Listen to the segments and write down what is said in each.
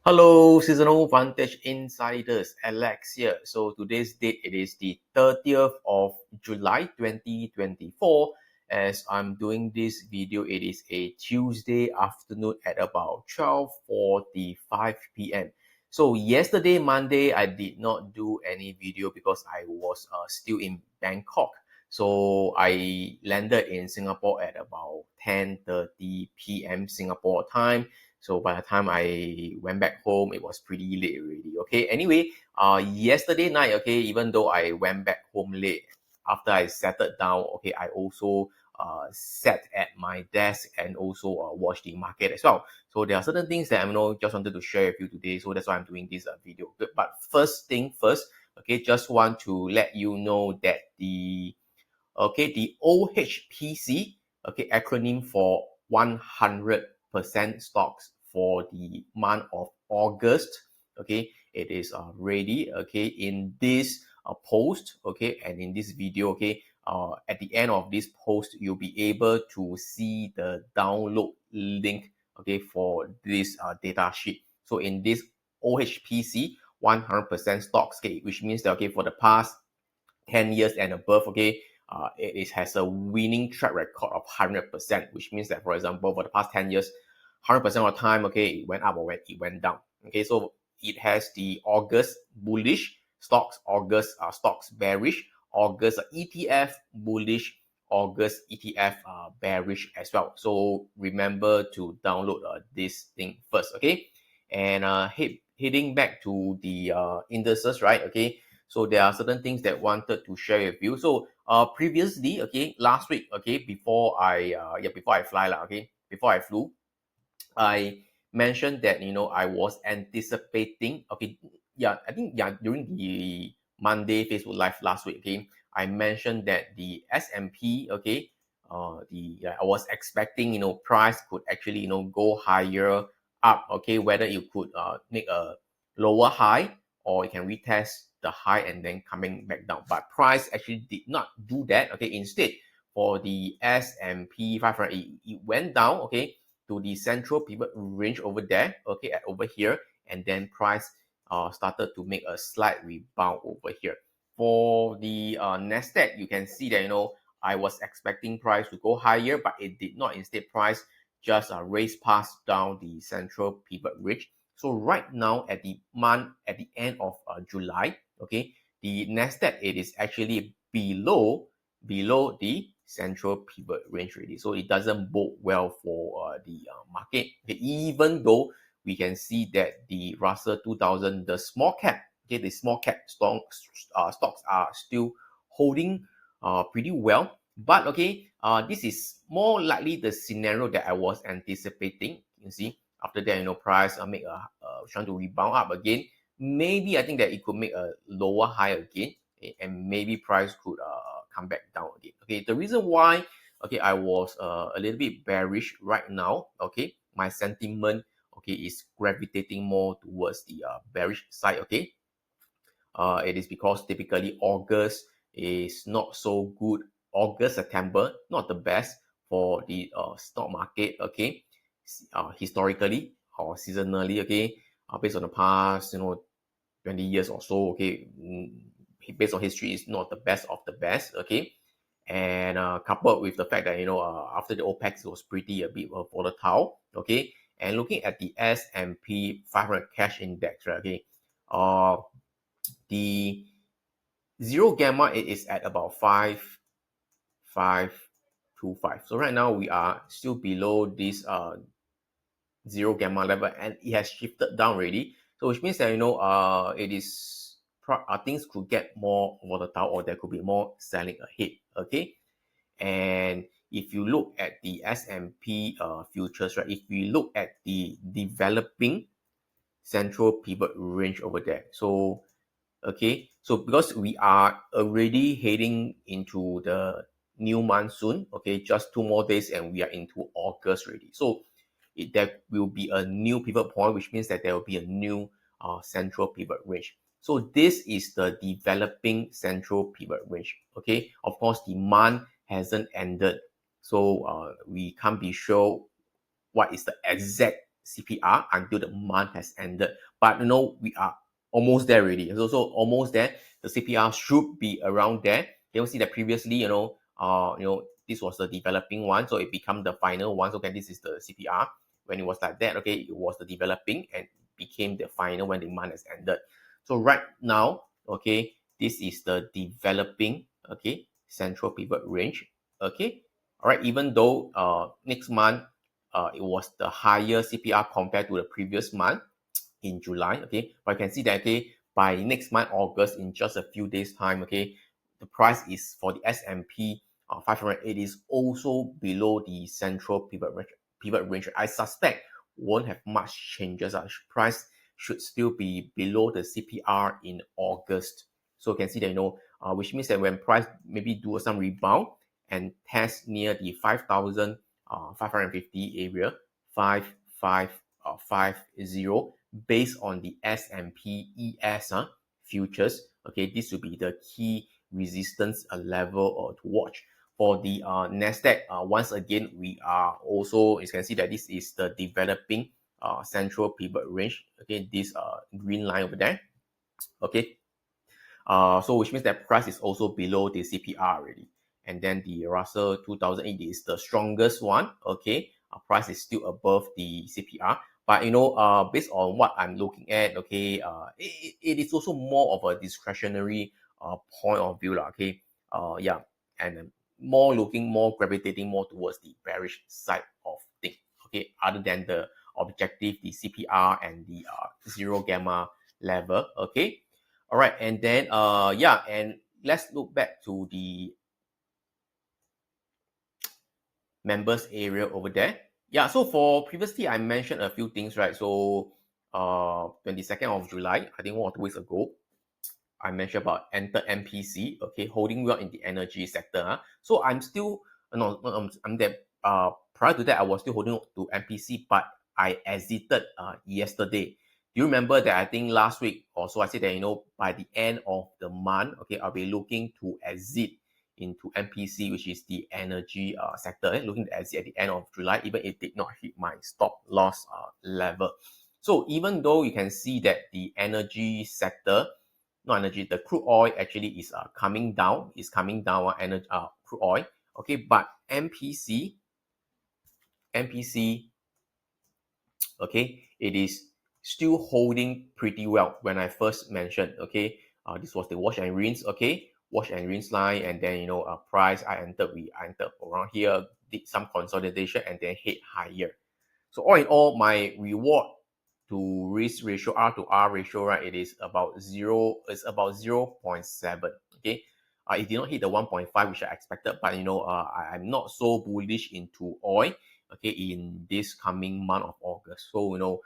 Hello, seasonal vantage insiders, Alex here. So today's date, it is the 30th of July 2024. As I'm doing this video, it is a Tuesday afternoon at about 12:45 p.m. So yesterday, Monday, I did not do any video because I was still in Bangkok. So I landed in Singapore at about 10:30 p.m. Singapore time. So by the time I went back home, it was pretty late already. Okay. Anyway, yesterday night, okay, even though I went back home late, after I settled down, okay, I also sat at my desk and also watched the market as well. So there are certain things that I just wanted to share with you today. So that's why I'm doing this video. But first thing first, okay, just want to let you know that the OHPC, okay, acronym for 100% stocks for the month of August, okay, it is ready, okay, in this post, okay, and in this video, okay, at the end of this post, you'll be able to see the download link, okay, for this data sheet. So in this OHPC 100% stocks, okay, which means that, okay, for the past 10 years and above, okay, it has a winning track record of 100%, which means that, for example, for the past 10 years, 100% of the time, okay, it went up or it went down. Okay, so it has the August bullish stocks, August stocks bearish, August ETF bullish, August ETF bearish as well. So remember to download this thing first, okay? And heading back to the indices, right? Okay, so there are certain things that wanted to share with you. So previously, okay, last week, okay, before I fly lah, okay, before I flew, I mentioned that I was anticipating, okay, I think during the Monday Facebook Live last week, okay, I mentioned that the S&P, okay, I was expecting price could actually go higher up, okay, whether it could make a lower high or it can retest the high and then coming back down. But price actually did not do that, okay. Instead, for the S&P 500, it went down, okay, to the central pivot range over there, okay, at over here, and then price started to make a slight rebound over here. For the Nasdaq, you can see that I was expecting price to go higher, but it did not. Instead, price just raised past down the central pivot range. So right now at the end of July, okay, the Nasdaq, it is actually below the central pivot range already. So it doesn't bode well for the market. Okay, even though we can see that the Russell 2000, the small cap, okay, the small cap stocks are still holding pretty well. But okay, this is more likely the scenario that I was anticipating. You see, after that, price make trying to rebound up again. Maybe I think that it could make a lower high again, okay, and maybe price could come back down again. Okay, the reason why, okay, I was a little bit bearish right now, okay, my sentiment, okay, is gravitating more towards the bearish side, okay. It is because typically August is not so good. August, September, not the best for the stock market, okay, historically or seasonally, okay, based on the past, 20 years or so, okay, based on history, is not the best of the best, okay. And coupled with the fact that after the OPEC, it was pretty a bit volatile, okay. And looking at the S&P 500 cash index, right, okay, the zero gamma, it is at about 5.525. So right now we are still below this zero gamma level, and it has shifted down already. So which means that it is things could get more volatile, or there could be more selling ahead. Okay, and if you look at the S&P futures, right, if we look at the developing central pivot range over there, so okay, so because we are already heading into the new monsoon, okay, just 2 more days and we are into August already. So there will be a new pivot point, which means that there will be a new central pivot range. So this is the developing central pivot range. Okay, of course, demand hasn't ended, so we can't be sure what is the exact CPR until the month has ended. But you know, we are almost there already. It's also almost there. The CPR should be around there. You will see that previously, this was the developing one, so it became the final one. So okay, this is the CPR. When it was like that, okay, it was the developing and became the final when the month has ended. So right now, okay, this is the developing, okay, central pivot range, okay. All right, even though next month it was the higher CPR compared to the previous month in July, okay, but you can see that, okay, by next month, August, in just a few days time, okay, the price is for the S&P 500, it is also below the central pivot range. I suspect won't have much changes. Price should still be below the CPR in August. So you can see that, which means that when price maybe do some rebound and test near the 5,550 area, 5550, based on the S&P ES futures, okay, this will be the key resistance level to watch. For the Nasdaq, once again, we are also, you can see that this is the developing central pivot range. Okay, this green line over there. Okay, so which means that price is also below the CPR already. And then the Russell 2000 is the strongest one. Okay, price is still above the CPR. But based on what I'm looking at, okay, it is also more of a discretionary point of view, okay. Yeah, and more gravitating more towards the bearish side of things. Okay, other than the objective, the CPR and the zero gamma level. Okay. All right, and then yeah, and let's look back to the members area over there. Yeah, so for previously I mentioned a few things, right? So 22nd of July, I think 1 or 2 weeks ago, I mentioned about enter MPC, okay, holding well in the energy sector. So I'm still I'm there. Prior to that, I was still holding to MPC, but I exited yesterday. Do you remember that I think last week also I said that by the end of the month, okay, I'll be looking to exit into MPC, which is the energy sector, looking to exit at the end of July, even if it did not hit my stop loss level. So even though you can see that the energy sector, not energy, the crude oil actually is coming down, energy, crude oil, okay, but MPC, okay, it is still holding pretty well. When I first mentioned, okay, this was the wash and rinse, okay, wash and rinse line, and then price I entered around here, did some consolidation and then hit higher. So all in all, my reward to risk ratio, R to R ratio, right, it is about 0.7. Okay, it did not hit the 1.5 which I expected, but I'm not so bullish into oil, okay, in this coming month of August. So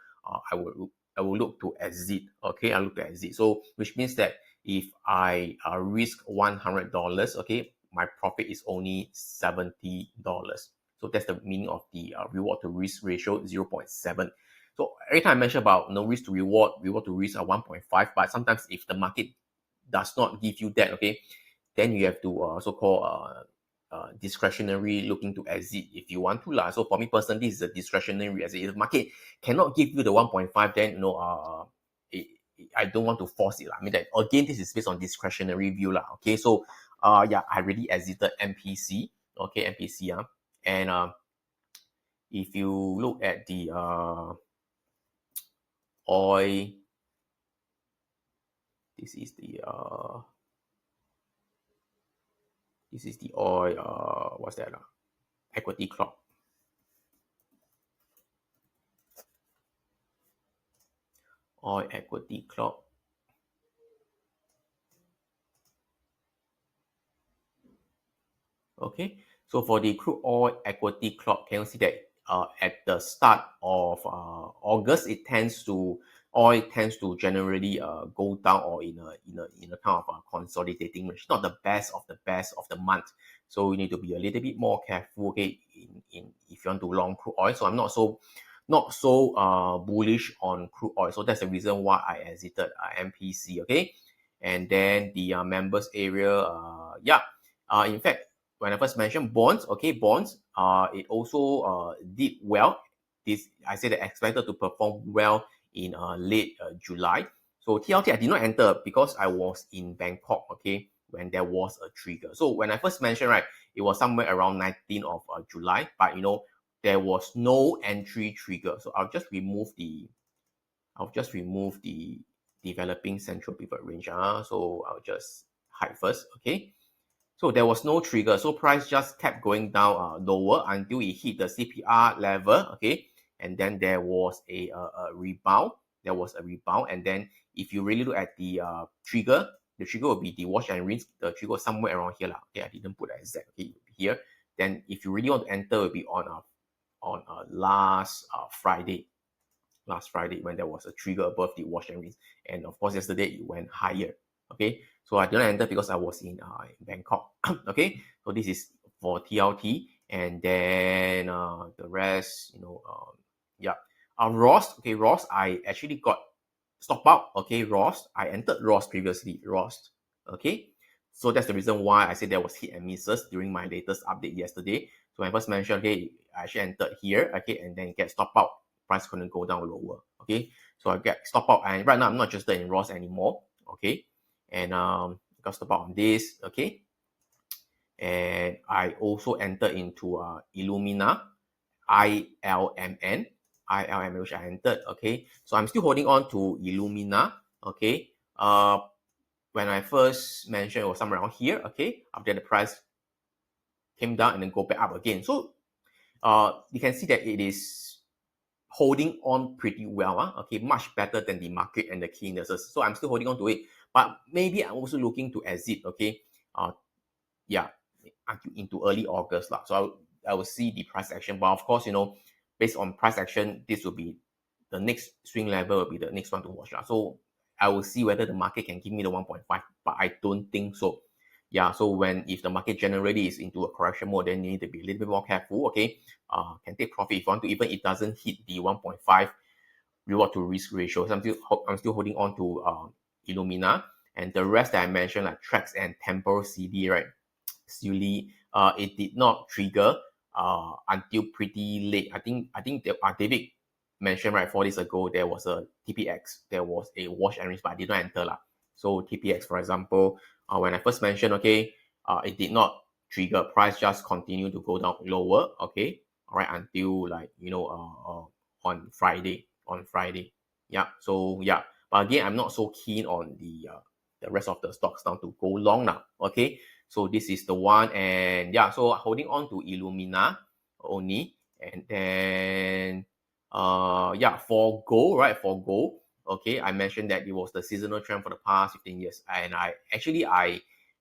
I will look to exit. Okay, I look to exit. So which means that if I risk $100, okay, my profit is only $70. So that's the meaning of the reward to risk ratio 0.7. So every time I mention about risk to reward to risk are 1.5, but sometimes if the market does not give you that, okay, then you have to so-called discretionary looking to exit if you want to lah. So for me personally, this is a discretionary exit. If the market cannot give you the 1.5, then I don't want to force it lah. I mean that again, this is based on discretionary view lah. Okay, so yeah, I really exited MPC. Okay, MPC and if you look at the oil, this is the oil what's that equity clock. Oil equity clock. Okay, so for the crude oil equity clock, can you see that at the start of August, oil tends to generally go down, or in a kind of consolidating range. Not the best of the month. So we need to be a little bit more careful, okay, in if you want to long crude oil. So I'm not so bullish on crude oil. So that's the reason why I exited MPC, okay. And then the members area, yeah, in fact, when I first mentioned bonds, okay, bonds, it also did well I said that expected to perform well in late July. So TLT I did not enter because I was in Bangkok, okay, when there was a trigger. So when I first mentioned, right, it was somewhere around 19th of July, but there was no entry trigger. So I'll just remove the developing central pivot range. So I'll just hide first, okay. So there was no trigger. So price just kept going down lower until it hit the CPR level, okay. And then there was a rebound. There was a rebound. And then if you really look at the trigger will be the wash and rinse. The trigger was somewhere around here. Okay, I didn't put that exact, okay, here. Then if you really want to enter, it will be on last Friday when there was a trigger above the wash and rinse. And of course, yesterday it went higher. Okay, so I didn't enter because I was in Bangkok. Okay, so this is for TLT, and then the rest, yeah. Ross, okay, Ross, I actually got stop out. Okay, Ross, I entered Ross previously. Ross, okay. So that's the reason why I said there was hit and misses during my latest update yesterday. So I first mentioned, okay, I actually entered here, okay, and then get stop out. Price couldn't go down lower, okay. So I get stop out, and right now I'm not interested in Ross anymore, okay. And got stop out on this, okay. And I also entered into Illumina, ILMN, which I entered, okay. So I'm still holding on to Illumina, okay. When I first mentioned it was somewhere around here, okay. After the price came down and then go back up again. So you can see that it is holding on pretty well, okay, much better than the market and the key indices. So I'm still holding on to it, but maybe I'm also looking to exit, okay. Yeah, into early August. So I will see the price action. But of course, based on price action, this will be the next swing level, will be the next one to watch. So I will see whether the market can give me the 1.5, but I don't think so. Yeah, so if the market generally is into a correction mode, then you need to be a little bit more careful, okay? Can take profit if you want to, even if it doesn't hit the 1.5 reward to risk ratio. So I'm still holding on to Illumina, and the rest that I mentioned, like Trax and Temporal CD, right? Silly, it did not trigger until pretty late. I think David mentioned, right, 4 days ago there was a TPX, there was a wash and rinse, but I did not enter. So TPX, for example, when I first mentioned, okay, it did not trigger, price just continued to go down lower, okay, all right, until on Friday. Yeah, so yeah, but again, I'm not so keen on the rest of the stocks now to go long now, okay. So this is the one, and yeah, so holding on to Illumina only, and then yeah, for gold, right? For gold, okay, I mentioned that it was the seasonal trend for the past 15 years, and I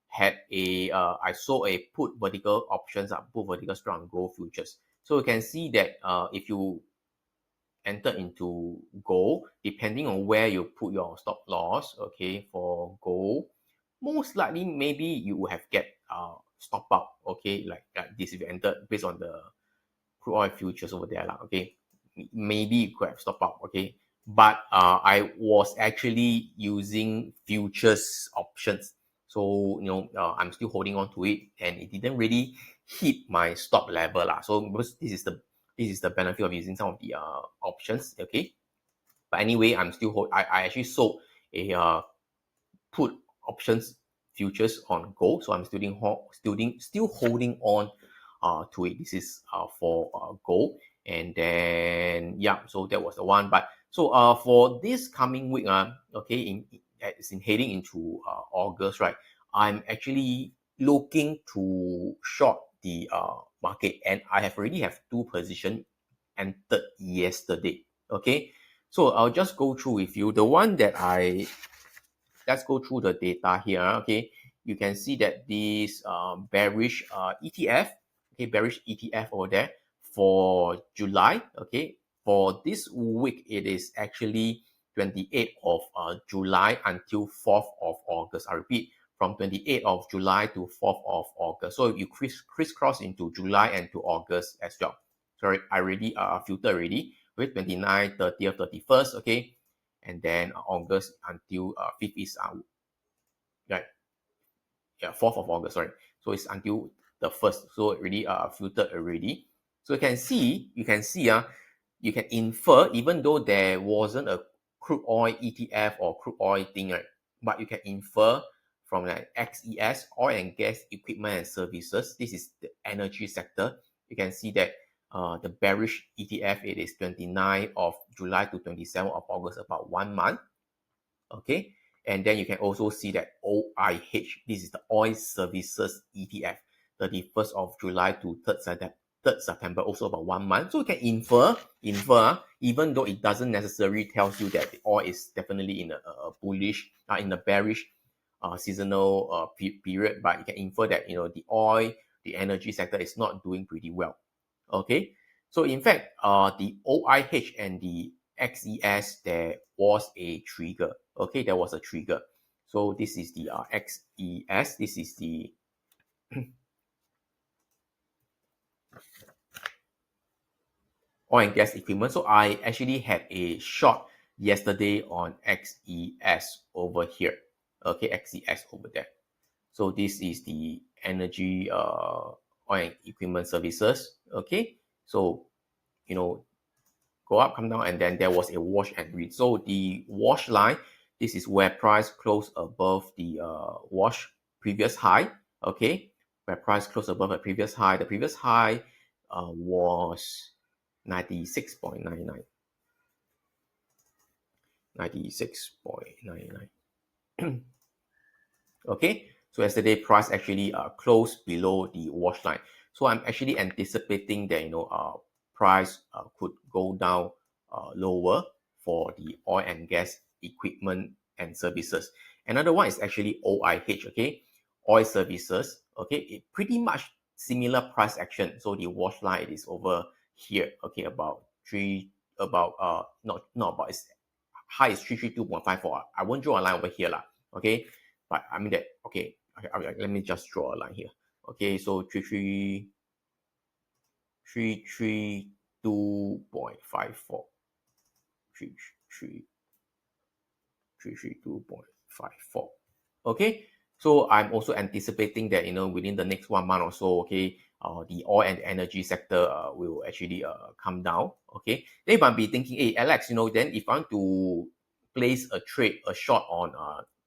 had I saw a put vertical options, put vertical strong gold futures. So you can see that if you enter into gold, depending on where you put your stop loss, okay, for gold, most likely maybe you will have get stop out, okay, like this if you enter based on the crude oil futures over there, okay, maybe you could have stop out, okay, but I was actually using futures options. So I'm still holding on to it, and it didn't really hit my stop level so because this is the benefit of using some of the options, okay. But anyway, I actually sold a put options futures on gold, so I'm still holding on to it. This is for gold, and then yeah, so that was the one. But so for this coming week, okay, in heading into August, right, I'm actually looking to short the market, and I already have 2 positions entered yesterday, okay. So I'll just go through with you the one that let's go through the data here, okay. You can see that this bearish ETF, okay, bearish ETF over there for July, okay. For this week, it is actually 28th of July until 4th of August. I repeat, from 28th of July to 4th of August. So you crisscross into July and to August as well. Sorry, I already filtered already with 29th, 30th, 31st, okay. And then August until 5th is right, yeah, 4th of August, sorry. So it's until the 1st. So it already filtered already. So you can see you can infer, even though there wasn't a crude oil ETF or crude oil thing, right? But you can infer from like XES, oil and gas equipment and services. This is the energy sector. You can see that the bearish ETF, it is 29th of July to 27th of August, about 1 month. Okay. And then you can also see that OIH, this is the oil services ETF, 31st of July to 3rd September, also about 1 month. So you can infer, even though it doesn't necessarily tells you that the oil is definitely in a bullish, in a bearish seasonal period, but you can infer that, the oil, the energy sector is not doing pretty well. Okay. So in fact, the OIH and the XES, there was a trigger. Okay, there was a trigger. So this is the XES. This is the oil and gas equipment. So I actually had a short yesterday on XES over here. Okay, XES over there. So this is the energy oil and equipment services. Okay, so go up, come down, and then there was a wash and read. So the wash line, this is where price closed above the wash previous high. Okay, where price closed above the previous high. The previous high was 96.99. 96.99. Okay, so yesterday price actually closed below the wash line. So I'm actually anticipating that price could go down lower for the oil and gas equipment and services. Another one is actually OIH. Okay, oil services. Okay, it pretty much similar price action. So the wash line is over here. Okay, about not about, it's high is 332.54. I won't draw a line over here lah. Okay, but I mean that, okay, let me just draw a line here. Okay, so 332.54. 332.54. Okay, so I'm also anticipating that within the next 1 month or so, okay, the oil and energy sector will actually come down. Okay, then if I'll be thinking, hey Alex, then if I want to place a trade, a short on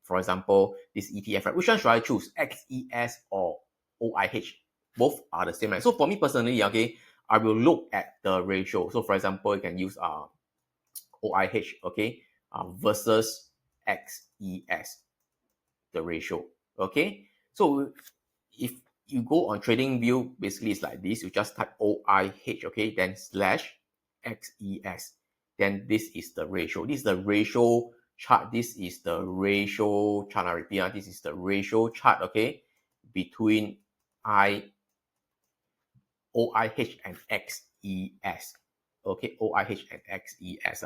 for example this ETF, right, which one should I choose, XES or OIH? Both are the same, right? So for me personally, okay, I will look at the ratio. So for example, you can use OIH, okay, versus XES, the ratio. Okay, so if you go on trading view, basically it's like this. You just type OIH, okay, then slash XES, then this is the ratio. This is the ratio chart. This is the ratio chart. I repeat, this is the ratio chart, okay, between OIH and XES. Okay, OIH and XES.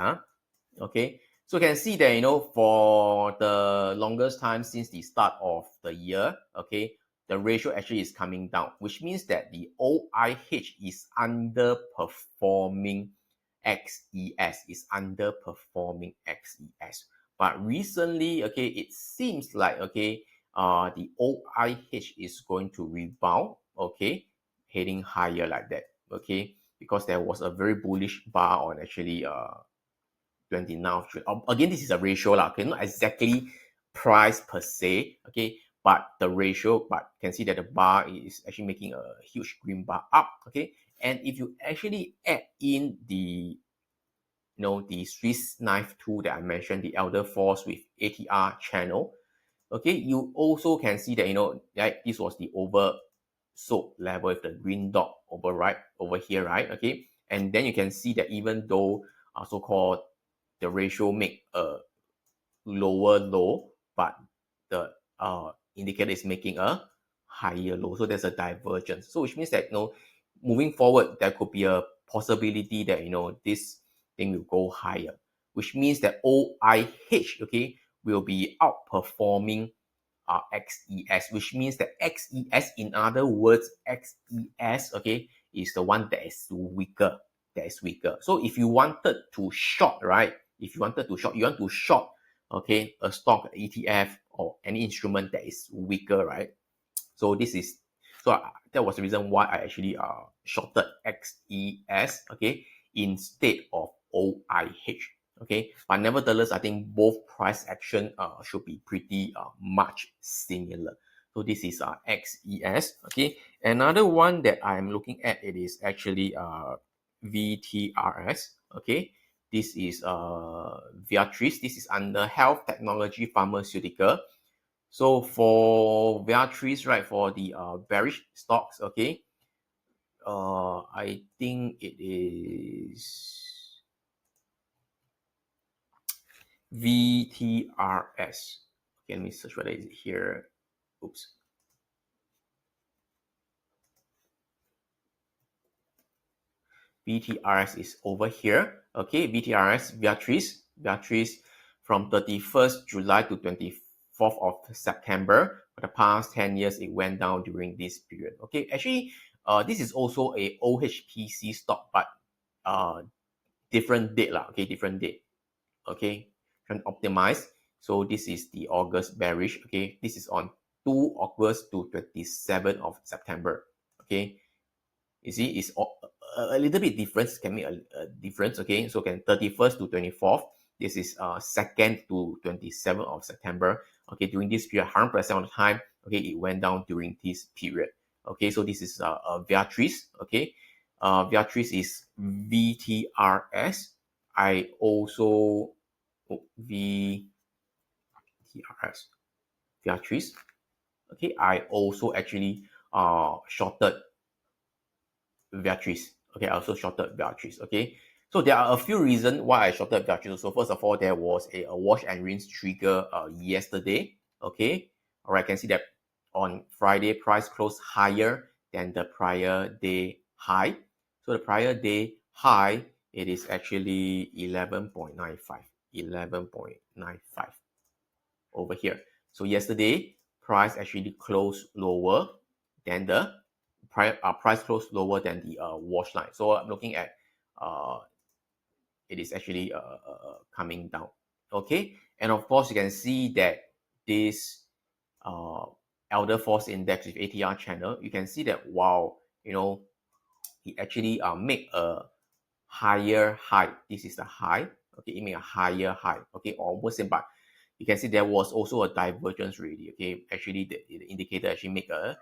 Okay, so you can see that for the longest time since the start of the year, okay, the ratio actually is coming down, which means that the OIH is underperforming XES, But recently, okay, it seems like, okay, the OIH is going to rebound, okay, heading higher like that, okay, because there was a very bullish bar on actually 29th June. Again, this is a ratio lah, okay, not exactly price per se, okay, but the ratio, but you can see that the bar is actually making a huge green bar up, okay. And if you actually add in the the Swiss knife tool that I mentioned, the Elder Force with ATR channel, okay, you also can see that right, this was the oversold level with the green dot over here, right? Okay, and then you can see that even though so-called the ratio make a lower low, but the indicator is making a higher low. So there's a divergence. So which means that moving forward, there could be a possibility that this thing will go higher, which means that OIH, okay, will be outperforming XES, which means that XES, in other words, XES, okay, is the one that is weaker. So if you wanted to short, right? You want to short, okay, a stock, ETF, or any instrument that is weaker, right? So that was the reason why I actually shorted XES, okay. instead of OIH. Okay, but nevertheless, I think both price action should be pretty much similar. So this is XES. Okay, another one that I'm looking at, it is actually VTRS. Okay, this is Viatris. This is under health technology pharmaceutical. So for Viatris, right, for the bearish stocks, okay, I think it is VTRS. Okay, let me search whether it's here. Oops. VTRS is over here. Okay, VTRS, Viatris from 31st July to 24th of September. For the past 10 years, it went down during this period. Okay, actually, this is also a OHPC stock, but different date lah. Okay, different date. Okay, can optimize. So this is the August bearish. Okay, this is on 2 August to 27th of September. Okay, you see, it's a little bit different. Can make a difference. Okay, so can 31st to 24th. This is 2nd to 27th of September. Okay, during this period, 100% of the time, okay, it went down during this period. Okay, so this is Viatris. Okay, Viatris is VTRS. I also VTRS Viatris. Okay, I also actually shorted Viatris. Okay, I also shorted Viatris. Okay, so there are a few reasons why I shorted Viatris. So first of all, there was a wash and rinse trigger yesterday. Okay, all right, can see that on Friday price closed higher than the prior day high. So the prior day high, it is actually 11.95. 11.95 over here. So yesterday price actually closed lower than the price closed lower than the wash line. So I'm looking at it is actually coming down. Okay, and of course you can see that this elder force index with ATR channel, you can see that wow, you know, it actually make a higher high. This is the high. Okay, it made a higher high. Okay, almost same, but you can see there was also a divergence really. Okay, actually the indicator actually make a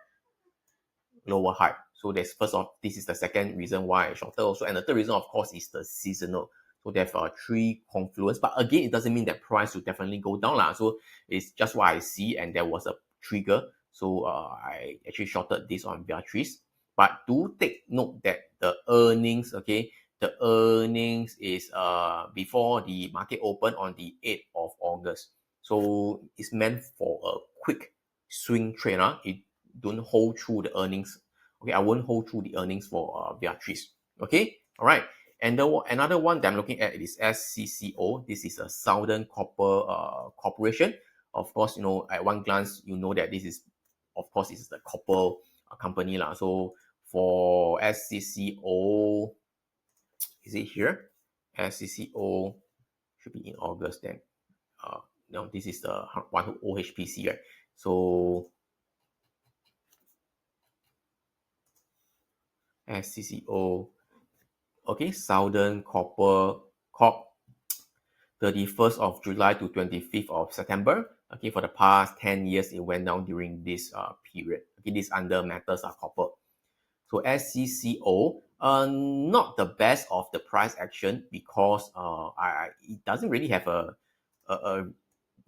lower high. So that's first of, this is the second reason why I shorted also. And the third reason, of course, is the seasonal. So there are three confluence, but again, it doesn't mean that price will definitely go down lah. So it's just what I see, and there was a trigger. So I actually shorted this on Beatrice. But do take note that the earnings, okay, the earnings is before the market open on the 8th of August. So it's meant for a quick swing trade. It don't hold through the earnings. Okay, I won't hold through the earnings for Beatrice. Okay, all right. And another one that I'm looking at is SCCO. This is a Southern Copper Corporation. Of course, you know, at one glance, you know that this is, of course, it's the copper company lah. So for SCCO, is it here? SCCO should be in August then. No, this is the one OHPC, right? So SCCO, okay, Southern Copper Corp, 31st of July to 25th of September. Okay, for the past 10 years, it went down during this period. Okay, this under metals are copper. So SCCO, not the best of the price action because it doesn't really have a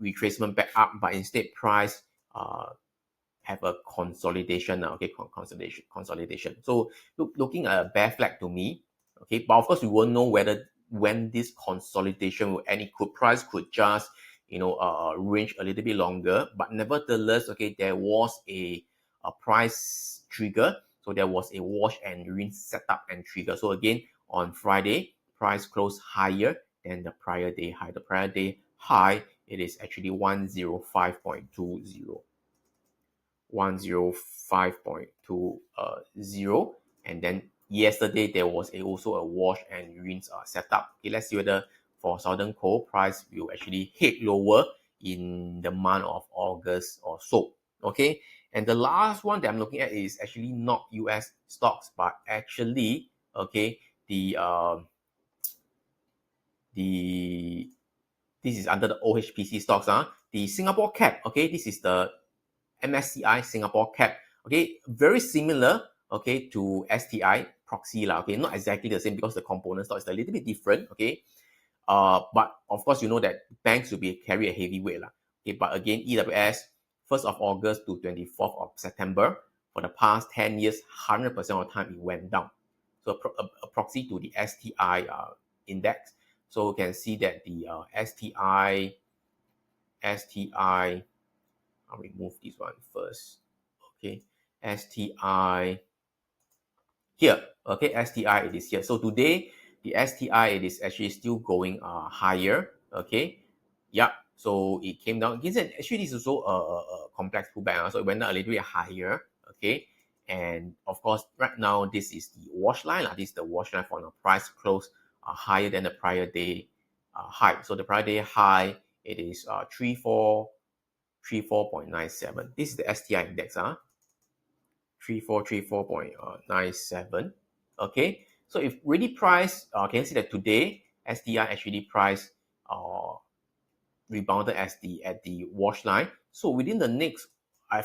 retracement back up, but instead price have a consolidation. Okay, consolidation. So looking at a bear flag to me. Okay, but of course we won't know whether when this consolidation will end. It could price could just range a little bit longer, but nevertheless, okay, there was a price trigger. So there was a wash and rinse setup and trigger. So again, on Friday, price closed higher than the prior day high. The prior day high, it is actually 105.20. 105.20, and then yesterday there was also a wash and rinse setup. Okay, let's see whether for Southern Coal price will actually hit lower in the month of August or so. Okay, and the last one that I'm looking at is actually not US stocks, but actually, okay, the this is under the OHPC stocks. The Singapore cap, okay, this is the MSCI Singapore cap, okay, very similar, okay, to STI proxy lah, okay, not exactly the same because the component stock is a little bit different, okay. But of course, you know that banks will be carry a heavy weight lah. Okay, but again, EWS 1st of August to 24th of September, for the past 10 years, 100% of the time it went down. So a proxy to the STI index. So you can see that the STI, I'll remove this one first. Okay, STI here. Okay, STI it is here. So today the STI it is actually still going higher. Okay, yeah. So it came down. Actually, this is also a complex pullback. So it went down a little bit higher. Okay, and of course, right now this is the wash line. This is the wash line for the price close higher than the prior day high. So the prior day high it is 34.97. This is the STI index. 3434.97. Okay, so if really price, can you see that today STI actually price rebounded at the wash line. So within the next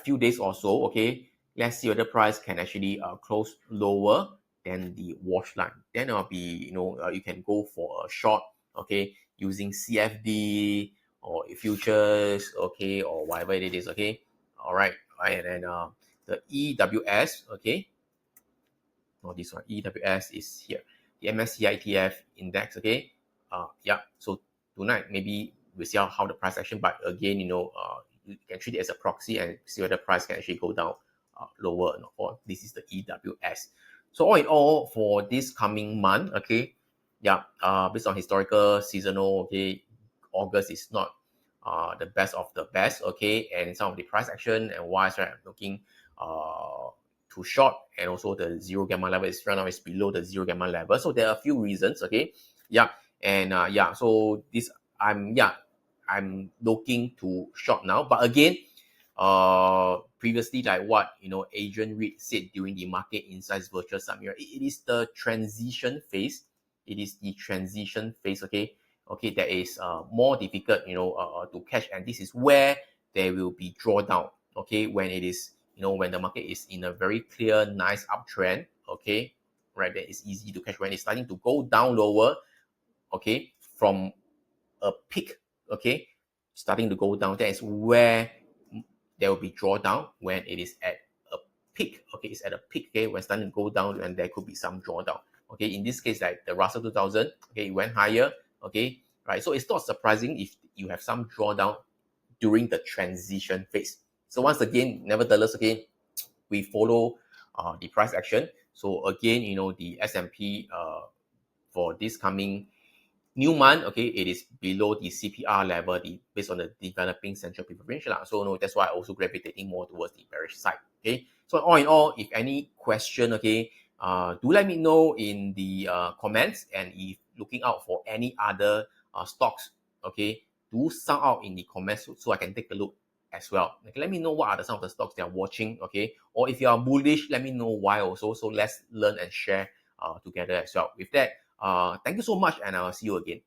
few days or so, okay, let's see whether price can actually close lower than the wash line. Then it'll be, you can go for a short, okay, using CFD or futures, okay, or whatever it is, okay. All right, and then the EWS, okay. Oh, this one, EWS is here. The MSCI ETF index, okay. Yeah, so tonight maybe we'll see how the price action, but again, you can treat it as a proxy and see whether the price can actually go down lower or not. Or this is the EWS. So all in all, for this coming month, okay, yeah, based on historical, seasonal, okay, August is not the best of the best, okay, and some of the price action and why, right, I'm looking too short, and also the zero gamma level is right now is below the zero gamma level. So there are a few reasons, okay, yeah, and yeah, so this I'm looking to short now, but again, previously, like what Adrian Reid said during the Market Insights Virtual Summit, it is the transition phase. It is the transition phase, okay, that is more difficult, to catch, and this is where there will be drawdown, okay, when it is, when the market is in a very clear, nice uptrend, okay, right, that is easy to catch. When it's starting to go down lower, okay, from a peak, okay, starting to go down, that is where there will be drawdown when it is at a peak, okay, it's at a peak, okay, when starting to go down, and there could be some drawdown, okay. In this case, like the Russell 2000, okay, it went higher, okay, right. So it's not surprising if you have some drawdown during the transition phase. So once again, nevertheless, okay, we follow the price action. So again, the S&P for this coming new month, okay, it is below the CPR level, based on the developing central pivot range. So that's why I also gravitating more towards the bearish side. Okay. So all in all, if any question, okay, do let me know in the comments, and if looking out for any other stocks, okay, do sound out in the comments so I can take a look as well. Okay, let me know what are some of the stocks they are watching, okay, or if you are bullish, let me know why also. So let's learn and share together as well. With that, thank you so much, and I'll see you again.